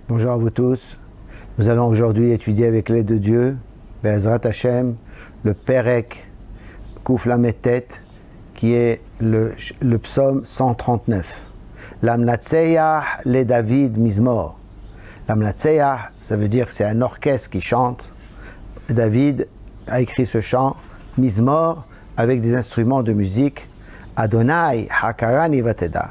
Bonjour à vous tous. Nous allons aujourd'hui étudier avec l'aide de Dieu, Be'ezrat Hashem, le Perek Kuf Lamed-Tet, qui est le psaume 139. L'Amnatseyah le David Mizmor. L'Amnatseyah, ça veut dire que c'est un orchestre qui chante. David a écrit ce chant, Mizmor, avec des instruments de musique. Adonai Hakarani Vateda.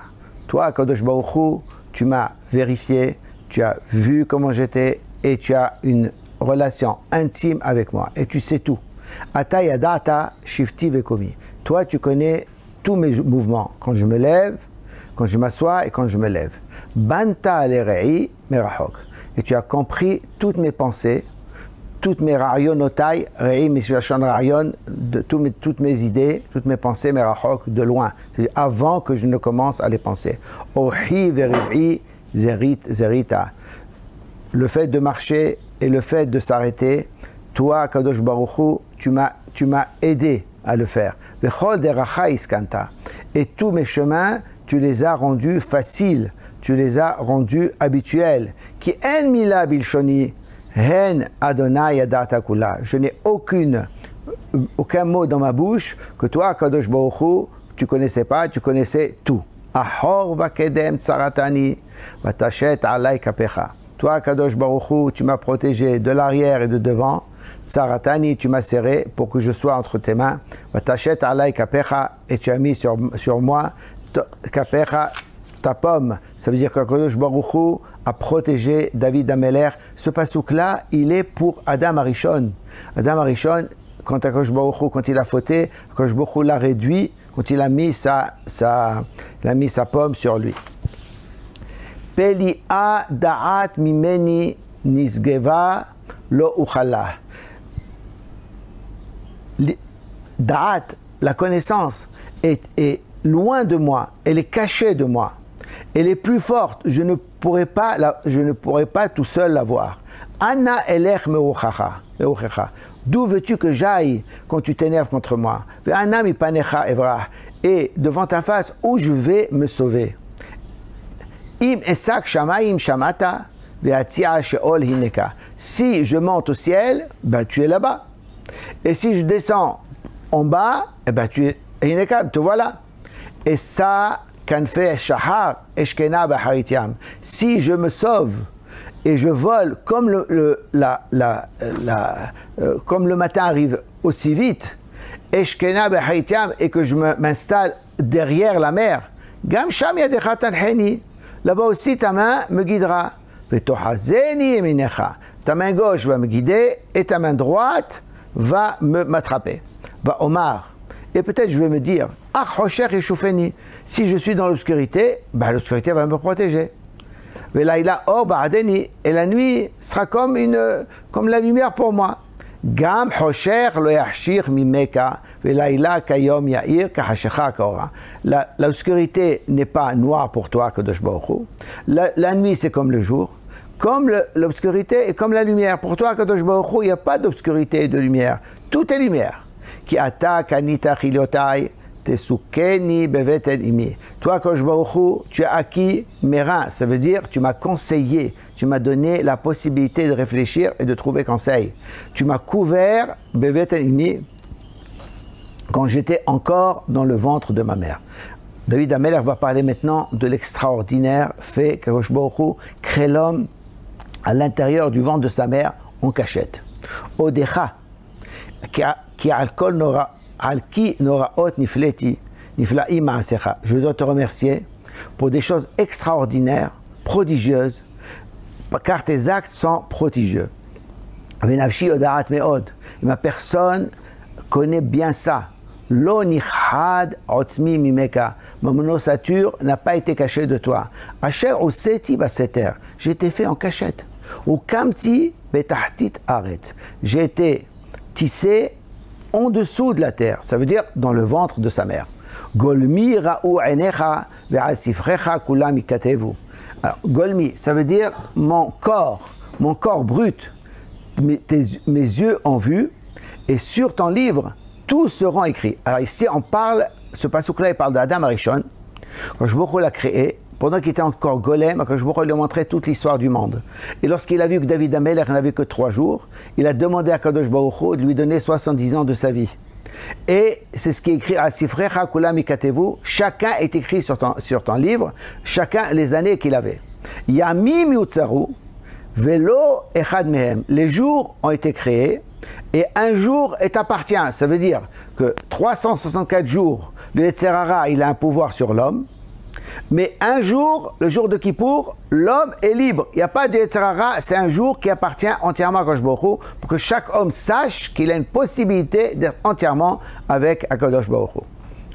Toi, Kadosh Baruch Hu, tu m'as vérifié, tu as vu comment j'étais et tu as une relation intime avec moi et tu sais tout. Ata yadata shifti vekomi. Toi, tu connais tous mes mouvements, quand je me lève, quand je m'assois et quand je me lève. Banta lerei merachok. Et tu as compris toutes mes pensées, toutes mes rayonotai, rei mishvashon rayon, toutes mes idées, toutes mes pensées merachok de loin. C'est-à-dire avant que je ne commence à les penser. Ohi veri'i zerita. Le fait de marcher et le fait de s'arrêter, toi, Kadosh Baruch Hu, tu m'as aidé à le faire. Et tous mes chemins, tu les as rendus faciles, tu les as rendus habituels. Ki en mila bilshoni, hen Adonai yadata kula. Je n'ai aucun mot dans ma bouche que toi, Kadosh Baruch Hu, tu connaissais pas, tu connaissais tout. Ahor vakedem tsaratani, vatashet alay kapecha. Toi, Kadosh Baruch Hu, tu m'as protégé de l'arrière et de devant. Tsaratani, tu m'as serré pour que je sois entre tes mains. Vatashet alay kapecha, et tu as mis sur moi kapecha, ta pomme. Ça veut dire que Kadosh Baruch Hu a protégé David Ameler. Ce pasouk-là, il est pour Adam Arishon. Adam Arishon, quand Kadosh Baruch Hu, quand il a fauté, Kadosh Baruch Hu l'a réduit, quand il a mis sa pomme sur lui. Peli'a da'at mimeni nisgeva lo uchala. Da'at, la connaissance, est loin de moi, elle est cachée de moi. Elle est plus forte, je ne pourrai pas tout seul la voir. Anna elech meuchacha. D'où veux-tu que j'aille quand tu t'énerves contre moi? Et devant ta face, où je vais me sauver? Si je monte au ciel, ben tu es là-bas. Et si je descends en bas, ben tu es hineka, te voilà. Et ça, si je me sauve et je vole comme comme le matin arrive aussi vite, et que je m'installe derrière la mer, là-bas aussi ta main me guidera. Ta main gauche va me guider et ta main droite va m'attraper. Va Omar. Et peut-être je vais me dire, si je suis dans l'obscurité, ben l'obscurité va me protéger. Et la nuit sera comme la lumière pour moi. L'obscurité n'est pas noire pour toi, Kadosh Baruch Hu. La nuit c'est comme le jour. Comme l'obscurité est comme la lumière. Pour toi, Kadosh Baruch Hu, il n'y a pas d'obscurité et de lumière. Tout est lumière. Ki ata kanita chiliotai tesukeni beveten imi. Toi, Kadosh Baruch Hu, tu as acquis mes reins. Ça veut dire, tu m'as conseillé. Tu m'as donné la possibilité de réfléchir et de trouver conseil. Tu m'as couvert beveten imi quand j'étais encore dans le ventre de ma mère. David Ameler va parler maintenant de l'extraordinaire fait que Kadosh Baruch Hu crée l'homme à l'intérieur du ventre de sa mère en cachette. Odecha, ki al-kol al-ki noraot nifleti, nifla'i ma'asecha. Je dois te remercier pour des choses extraordinaires, prodigieuses, car tes actes sont prodigieux. Venavshi odaat meod. Ma personne connaît bien ça. Lo nichad otzmi mimeka. Mon ossature n'a pas été cachée de toi. Asher useti baseter. J'ai été fait en cachette. Ou kamti betahtit aret. J'ai été tissé en dessous de la terre. Ça veut dire dans le ventre de sa mère. Golmi ra'u enecha ve'asifrecha kulam ikatevu. Alors, golmi, ça veut dire mon corps brut. Mes yeux ont vu, et sur ton livre, tous seront écrits. Alors ici, ce pasouk-là, il parle d'Adam Arishon. Quand Baruch Hu l'a créé, pendant qu'il était encore golem, Akadosh Baruch Hu lui a montré toute l'histoire du monde. Et lorsqu'il a vu que David Amelech n'avait que 3 jours, il a demandé à Akadosh Baruch Hu de lui donner 70 ans de sa vie. Et c'est ce qui est écrit à Sifrecha Kulam Ikatevu, chacun est écrit sur ton livre, chacun les années qu'il avait. Yamim Yutzaru, Velo Echad Mehem. Les jours ont été créés et un jour est appartient. Ça veut dire que 364 jours, le Yetzer Hara, il a un pouvoir sur l'homme. Mais un jour, le jour de Kippour, l'homme est libre. Il n'y a pas de Yetzer Hara, c'est un jour qui appartient entièrement à Akadosh Baruch Hu, pour que chaque homme sache qu'il a une possibilité d'être entièrement avec Akadosh Baruch Hu.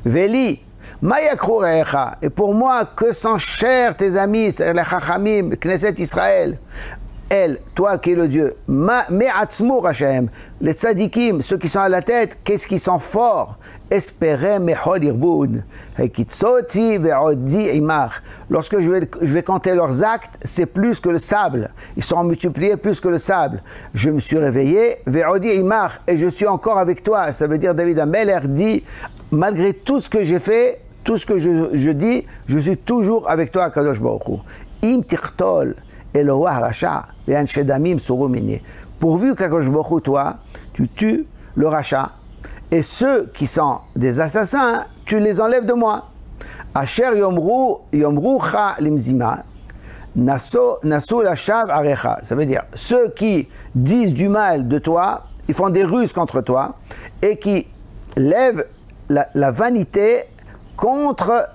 Veli, Mayakru Re'echa, et pour moi, que sont chers tes amis, les Chachamim, Knesset Israël, elle, toi qui es le Dieu, Me'atzmu Hashem, les tzadikim, ceux qui sont à la tête, qu'est-ce qu'ils sont forts? Espérez mechol irboun, hekitzoti ve'odi imar. Lorsque je vais compter leurs actes, c'est plus que le sable. Ils seront multipliés plus que le sable. Je me suis réveillé, ve'odi imar, et je suis encore avec toi. Ça veut dire David Amelech dit, malgré tout ce que j'ai fait, tout ce que je dis, je suis toujours avec toi, Kadosh Baruch Hu. Im tirtol Eloah Racha ve'anshe damim suru mini. Pourvu qu'Akadosh Baruch Hu, toi, tu tues le Racha, et ceux qui sont des assassins, tu les enlèves de moi. Asher yomrucha limzima, nasu lashav arecha. Ça veut dire, ceux qui disent du mal de toi, ils font des ruses contre toi, et qui lèvent la vanité contre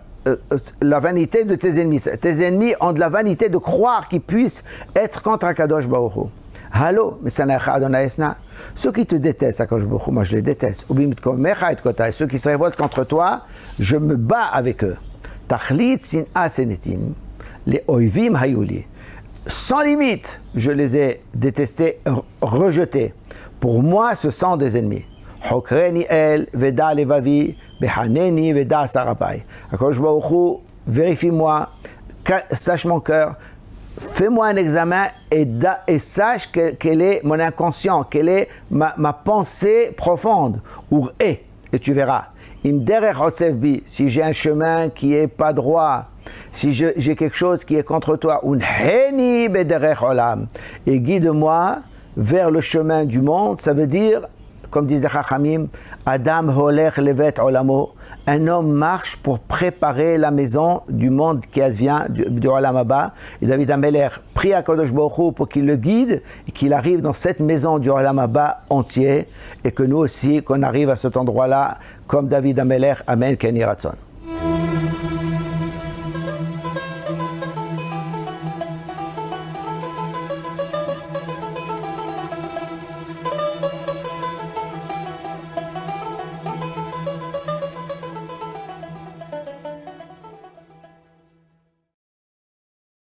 la vanité de tes ennemis. Tes ennemis ont de la vanité de croire qu'ils puissent être contre Akadosh Baruch Hu. Hallo, Mesanacha Adonai Esna. Ceux qui te détestent, Akadosh Baruch Hu, moi je les déteste. Ceux qui se révoltent contre toi, je me bats avec eux. Tachlit sin'a senetim, les oivim hayuli. Sans limite, je les ai détestés, rejetés. Pour moi, ce sont des ennemis. Hokreni el, veda levavi, behaneni, veda sarapai. Akadosh Baruch Hu, vérifie-moi, sache mon cœur, fais-moi un examen et sache quel est mon inconscient, quelle est ma pensée profonde. Et tu verras. Si j'ai un chemin qui n'est pas droit, si j'ai quelque chose qui est contre toi, et guide-moi vers le chemin du monde, ça veut dire, comme disent les Chachamim, Adam holech levet olamo. Un homme marche pour préparer la maison du monde qui advient du Olam Haba. Et David Amelech prie à Kadosh Baruch Hu pour qu'il le guide et qu'il arrive dans cette maison du Olam Haba entier. Et que nous aussi, qu'on arrive à cet endroit-là, comme David Amelech. Amen, Ken Yiratzon.